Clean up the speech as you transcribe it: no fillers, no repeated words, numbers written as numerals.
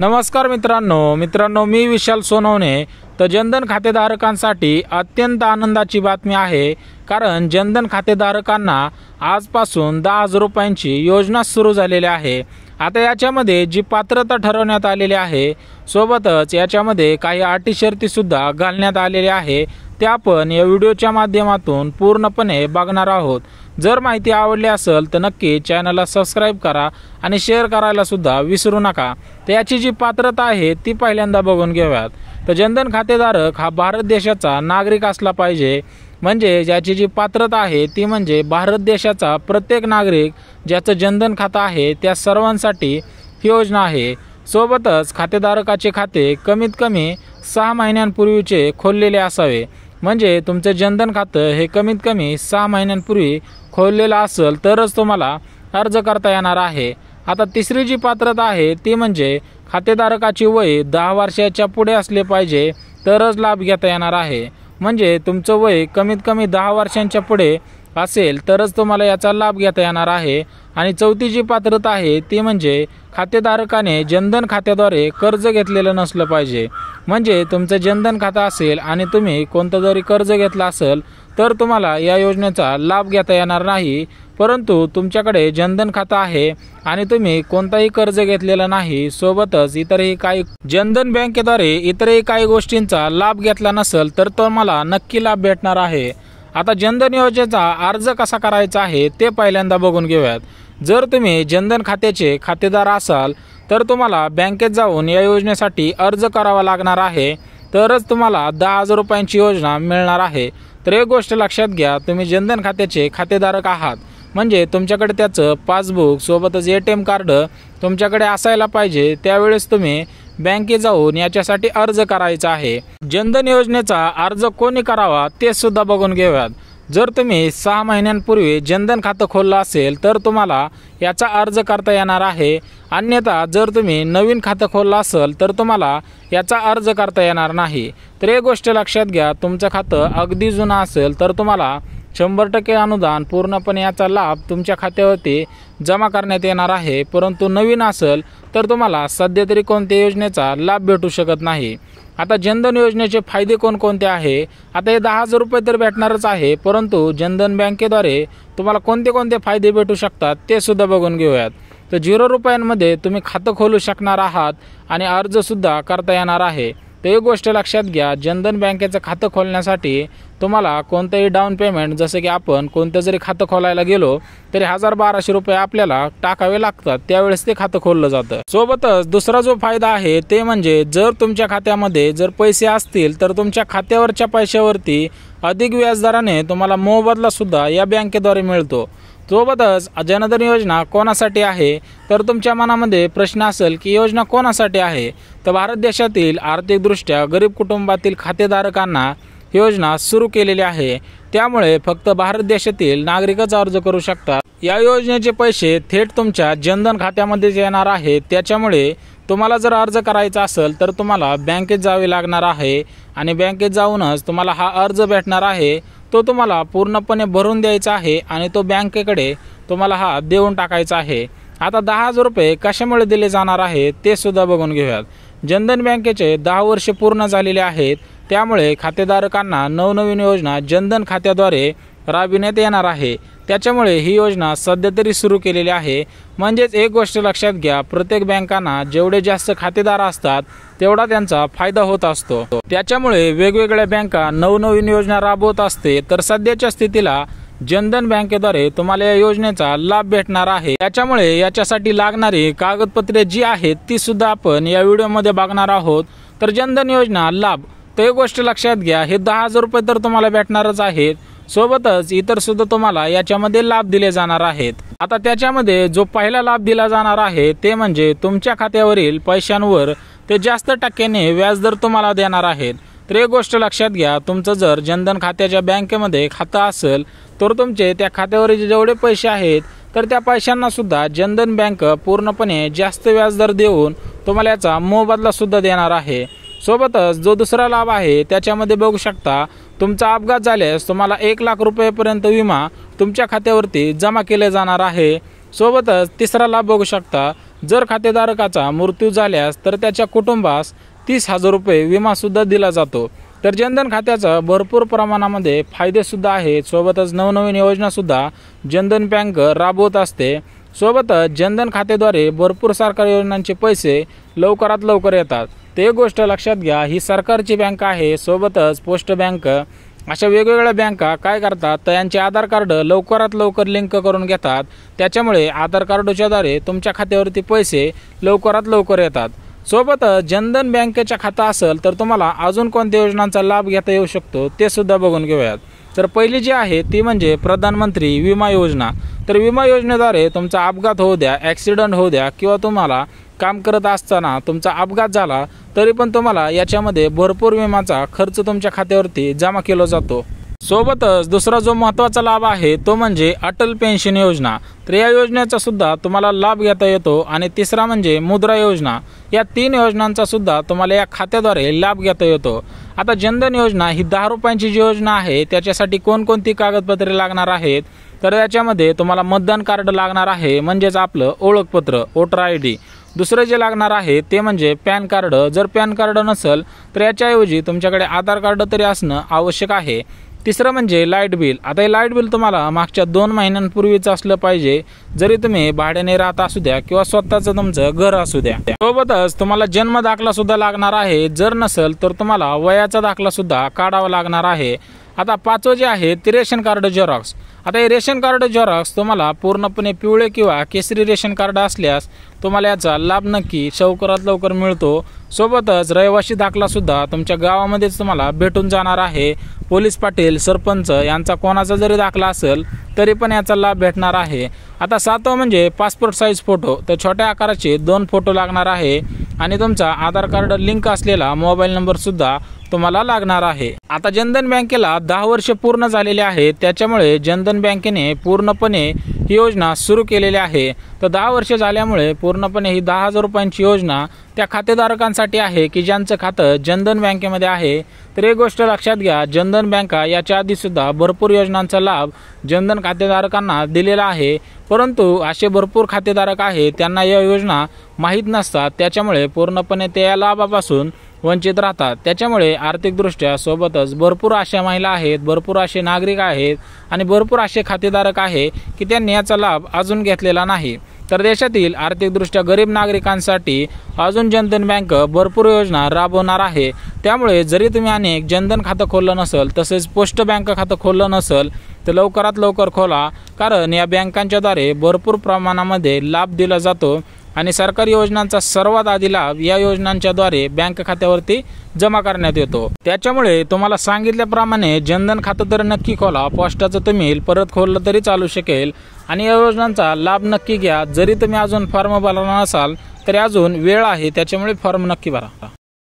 नमस्कार मित्रांनो मी विशाल सोनवणे। तर जनधन खातेधारकांसाठी अत्यंत आनंदाची बातमी आहे, कारण जनधन खातेधारकांना आजपासून 10,000 रुपयांची योजना सुरू झालेली आहे। आता याच्यामध्ये जी पात्रता ठरवण्यात आलेली आहे, सोबतच याच्यामध्ये काही अटी शर्ती सुद्धा घालण्यात आलेल्या आहे, ते आपण या व्हिडिओच्या माध्यमातून पूर्णपणे बघणार आहोत। जर माहिती आवडली असेल तर नक्की चॅनलला सबस्क्राइब करा आणि शेअर करायला सुद्धा विसरू नका। तर याची जी पात्रता आहे ती पहिल्यांदा बघून घेऊयात। तर जनधन खातेधारक हा भारत देशाचा नागरिक असला पाहिजे, म्हणजे ज्याची जी पात्रता आहे ती म्हणजे भारत देशाचा प्रत्येक नागरिक ज्याचं जनधन खातं आहे त्या सर्वांसाठी ही योजना आहे। सोबतच खातेधारकाचे खाते कमीत कमी 6 महिन्यांपूर्वीचे खोललेले असावे, म्हणजे तुमचे जनधन खातं हे कमीत कमी 6 महिन्यांपूर्वी खोललेलं असेल तरच तुम्हाला अर्ज करता येणार आहे। आता तिसरी जी पात्रता आहे ती म्हणजे खातेधारकाची वय 10 वर्षाच्या पुढे असले पाहिजे तरच लाभ घेता येणार आहे, म्हणजे तुमचं वय कमीत कमी 10 वर्षांच्या पुढे असेल तरच तुम्हाला याचा लाभ घेता येणार आहे। आणि चौथी जी पात्रता आहे ती म्हणजे खातेधारकाने जनधन खात्याद्वारे कर्ज घेतलेलं नसलं पाहिजे, म्हणजे तुमचं जनधन खातं असेल आणि तुम्ही कोणतं जरी कर्ज घेतलं असेल तर तुम्हाला या योजनेचा लाभ घेता येणार नाही। परंतु तुमच्याकडे जनधन खातं आहे आणि तुम्ही कोणताही कर्ज घेतलेलं नाही, सोबतच इतरही काही जनधन बँकेद्वारे इतरही काही गोष्टींचा लाभ घेतला नसेल तर तुम्हाला नक्की लाभ भेटणार आहे। आता जनधन योजनेचा अर्ज कसा करायचा आहे ते पहिल्यांदा बघून घेऊयात। जर तुम्ही जनधन खात्याचे खातेदार असाल तर तुम्हाला बँकेत जाऊन या योजनेसाठी अर्ज करावा लागणार आहे, तरच तुम्हाला 10,000 रुपयांची योजना मिळणार आहे। तर एक गोष्ट लक्षात घ्या, तुम्ही जनधन खात्याचे खातेधारक आहात म्हणजे तुमच्याकडे त्याचं पासबुक सोबतच ATM कार्ड तुमच्याकडे असायला पाहिजे। त्यावेळेस तुम्ही बँकेत जाऊन याच्यासाठी अर्ज करायचा आहे। जनधन योजनेचा अर्ज कोणी करावा ते सुद्धा बघून घेऊयात। जर तुम्ही 6 महिन्यांपूर्वी जनधन खातं खोललं असेल तर तुम्हाला याचा अर्ज करता येणार आहे, अन्यथा जर तुम्ही नवीन खातं खोललं असेल तर तुम्हाला याचा अर्ज करता येणार नाही। तर एक गोष्ट लक्षात घ्या, तुमचं खातं अगदी जुनं असेल तर तुम्हाला 100% अनुदान पूर्णपणे याचा लाभ तुमच्या खात्यावरती जमा करण्यात येणार आहे, परंतु नवीन असेल तर तुम्हाला सध्या तरी कोणत्या योजनेचा लाभ भेटू शकत नाही। आता जनधन योजनेचे फायदे कोणकोणते आहे? आता हे 10,000 रुपये तर भेटणारच आहे, परंतु जनधन बँकेद्वारे तुम्हाला कोणते कोणते फायदे भेटू शकतात ते सुद्धा बघून घेऊयात। तर 0 रुपयांमध्ये तुम्ही खातं खोलू शकणार आहात आणि अर्ज सुद्धा करता येणार आहे। तर एक गोष्ट लक्षात घ्या, जनधन बँकेचं खातं खोलण्यासाठी तुम्हाला कोणतंही डाऊन पेमेंट, जसं की आपण कोणतं जरी खातं खोलायला गेलो तरी 1,000-1,200 रुपये आपल्याला टाकावे लागतात, त्यावेळेस ते खातं खोललं जातं। सोबतच दुसरा जो फायदा आहे ते म्हणजे जर तुमच्या खात्यामध्ये जर पैसे असतील तर तुमच्या खात्यावरच्या पैशावरती अधिक व्याजदराने तुम्हाला मोबदला सुद्धा या बँकेद्वारे मिळतो। सोबतच जनधन योजना कोणासाठी आहे तर तुमच्या मनामध्ये प्रश्न असेल की योजना कोणासाठी आहे, तर भारत देशातील आर्थिकदृष्ट्या गरीब कुटुंबातील खातेधारकांना योजना सुरू केलेली आहे, त्यामुळे फक्त भारत देशातील नागरिकच अर्ज करू शकतात। या योजनेचे पैसे थेट तुमच्या जनधन खात्यामध्ये येणार आहेत, त्याच्यामुळे तुम्हाला जर अर्ज करायचा असेल तर तुम्हाला बँकेत जावे लागणार आहे आणि बँकेत जाऊनच तुम्हाला हा अर्ज भेटणार आहे, तो तुम्हाला पूर्णपणे भरून द्यायचा आहे आणि तो बँकेकडे तुम्हाला हा देऊन टाकायचा आहे। आता 10,000 रुपये कशामुळे दिले जाणार आहेत ते सुद्धा बघून घेऊयात। जनधन बँकेचे 10 वर्षे पूर्ण झालेले आहेत, त्यामुळे खातेधारकांना नवनवीन योजना जनधन खात्याद्वारे राबविण्यात येणार आहे, त्याच्यामुळे ही योजना सध्या तरी सुरू केलेली आहे। म्हणजेच एक गोष्ट लक्षात घ्या, प्रत्येक बँकांना जेवढे जास्त खातेदार असतात तेवढा त्यांचा फायदा होत असतो, त्याच्यामुळे वेगवेगळ्या बँका नवनवीन योजना राबवत असते। तर सध्याच्या स्थितीला जनधन बँकेद्वारे तुम्हाला या योजनेचा लाभ भेटणार आहे, त्याच्यामुळे याच्यासाठी लागणारी कागदपत्रे जी आहेत ती सुद्धा आपण या व्हिडिओमध्ये बघणार आहोत। तर जनधन योजना लाभ, तर एक गोष्ट लक्षात घ्या, हे 10,000 रुपये तर तुम्हाला भेटणारच आहेत, सोबतच इतर सुद्धा तुम्हाला याच्यामध्ये लाभ दिले जाणार आहेत। आता त्याच्यामध्ये जो पहिला लाभ दिला जाणार आहे ते म्हणजे तुमच्या खात्यावरील पैशांवर ते जास्त टक्क्याने व्याजदर तुम्हाला देणार आहेत। तर एक गोष्ट लक्षात घ्या, तुमचं जर जनधन खात्याच्या बँकेमध्ये खातं असेल तर तुमचे त्या खात्यावरील जेवढे पैसे आहेत तर त्या पैशांना सुद्धा जनधन बँक पूर्णपणे जास्त व्याजदर देऊन तुम्हाला याचा मोबदला सुद्धा देणार आहे। सोबतच जो दुसरा लाभ आहे त्याच्यामध्ये बघू शकता, तुमचा अपघात झाल्यास तुम्हाला 1,00,000 रुपयेपर्यंत विमा तुमच्या खात्यावरती जमा केले जाणार आहे। सोबतच तिसरा लाभ बघू शकता, जर खातेधारकाचा मृत्यू झाल्यास तर त्याच्या कुटुंबास 30,000 रुपये विमासुद्धा दिला जातो। तर जनधन खात्याचा भरपूर प्रमाणामध्ये फायदेसुद्धा आहेत। सोबतच नवनवीन योजनासुद्धा जनधन बँक राबवत असते। सोबतच जनधन खात्याद्वारे भरपूर सरकारी योजनांचे पैसे लवकरात लवकर येतात। ते एक गोष्ट लक्षात घ्या, ही सरकारची बँक आहे। सोबतच पोस्ट बँक अशा वेगवेगळ्या बँका काय करतात तर यांचे आधार कार्ड लवकरात लवकर लिंक करून घेतात। त्याच्यामुळे आधार कार्डच्याद्वारे तुमच्या खात्यावरती पैसे लवकरात लवकर येतात। सोबतच जनधन बँकेच्या खाता असेल तर तुम्हाला अजून कोणत्या योजनांचा लाभ घेता येऊ शकतो ते सुद्धा बघून घेऊयात। तर पहिली जी आहे ती म्हणजे प्रधानमंत्री विमा योजना। तर विमा योजनेद्वारे तुमचा अपघात होऊ द्या, ॲक्सिडेंट होऊ द्या किंवा तुम्हाला काम करत असताना तुमचा अपघात झाला तरी पण तुम्हाला याच्यामध्ये भरपूर विम्याचा खर्च तुमच्या खात्यावरती जमा केला जातो। सोबतच दुसरा जो महत्त्वाचा लाभ आहे तो म्हणजे अटल पेन्शन योजना। तर या योजनेचा सुद्धा तुम्हाला लाभ घेता येतो। आणि तिसरा म्हणजे मुद्रा योजना। या 3 योजनांचा सुद्धा तुम्हाला या खात्याद्वारे लाभ घेता येतो। आता जनधन योजना ही 10 रुपयांची जी योजना आहे त्याच्यासाठी कोणकोणती कागदपत्रे लागणार आहेत तर याच्यामध्ये तुम्हाला मतदान कार्ड लागणार आहे, म्हणजेच आपलं ओळखपत्र वोटर ID। दुसरं जे लागणार आहे ते म्हणजे पॅन कार्ड। जर पॅन कार्ड नसेल तर याच्याऐवजी तुमच्याकडे आधार कार्ड तरी असणं आवश्यक आहे। तिसरं म्हणजे लाईट बिल। आता हे लाईट बिल तुम्हाला मागच्या 2 महिन्यांपूर्वीचं असलं पाहिजे, जरी तुम्ही भाड्याने राहत असू द्या किंवा स्वतःचं तुमचं घर असू द्या। सोबतच तुम्हाला जन्म दाखला सुद्धा लागणार आहे। जर नसेल तर तुम्हाला वयाचा दाखला सुद्धा काढावा लागणार आहे। आता 5वं जे आहे ते रेशन कार्ड झेरॉक्स। आता हे रेशन कार्ड झेरॉक्स तुम्हाला पूर्णपणे पिवळे किंवा केसरी रेशन कार्ड असल्यास तुम्हाला याचा लाभ नक्की लवकरात लवकर मिळतो। सोबतच रहिवासी दाखला सुद्धा तुमच्या गावामध्येच तुम्हाला भेटून जाणार आहे। पोलीस पाटील, सरपंच यांचा कोणाचा जरी दाखला असेल तरी पण याचा लाभ भेटणार आहे। आता 7वं म्हणजे पासपोर्ट साईज फोटो। तर छोट्या आकाराचे 2 फोटो लागणार आहे आणि तुमचा आधार कार्ड लिंक असलेला मोबाईल नंबर सुद्धा तुम्हाला लागणार आहे। आता जनधन बँकेला 10 वर्ष पूर्ण झालेले आहेत, त्याच्यामुळे जनधन बँकेने पूर्णपणे ही योजना सुरू केलेली आहे। तर 10 वर्ष झाल्यामुळे पूर्णपणे ही 10,000 रुपयांची योजना त्या खातेधारकांसाठी आहे की ज्यांचं खातं जनधन बँकेमध्ये आहे। तर एक गोष्ट लक्षात घ्या, जनधन बँका याच्या आधी सुद्धा भरपूर योजनांचा लाभ जनधन खातेधारकांना दिलेला आहे, परंतु असे भरपूर खातेधारक आहेत त्यांना या योजना माहीत नसतात। त्याच्यामुळे पूर्णपणे ते या लाभापासून वंचित राहतात। त्याच्यामुळे आर्थिकदृष्ट्या सोबतच भरपूर अशा महिला आहेत, भरपूर असे नागरिक आहेत आणि भरपूर असे खातेधारक आहे की त्यांनी याचा लाभ अजून घेतलेला नाही। तर देशातील आर्थिकदृष्ट्या गरीब नागरिकांसाठी अजून जनधन बँक भरपूर योजना राबवणार आहे। त्यामुळे जरी तुम्ही अनेक जनधन खातं खोललं नसेल तसेच पोस्ट बँक खातं खोललं नसेल तर लवकरात लवकर खोला, कारण या बँकांच्याद्वारे भरपूर प्रमाणामध्ये लाभ दिला जातो आणि सरकारी योजनांचा सर्वात आधी लाभ या योजनांच्याद्वारे बँक खात्यावरती जमा करण्यात येतो। त्याच्यामुळे तुम्हाला सांगितल्याप्रमाणे जनधन खातं तर नक्की खोला। पोस्टाचं तुम्ही परत खोललं तरी चालू शकेल आणि या योजनांचा लाभ नक्की घ्या। जरी तुम्ही अजून फॉर्म भरला नसाल तरी अजून वेळ आहे, त्याच्यामुळे फॉर्म नक्की भरा।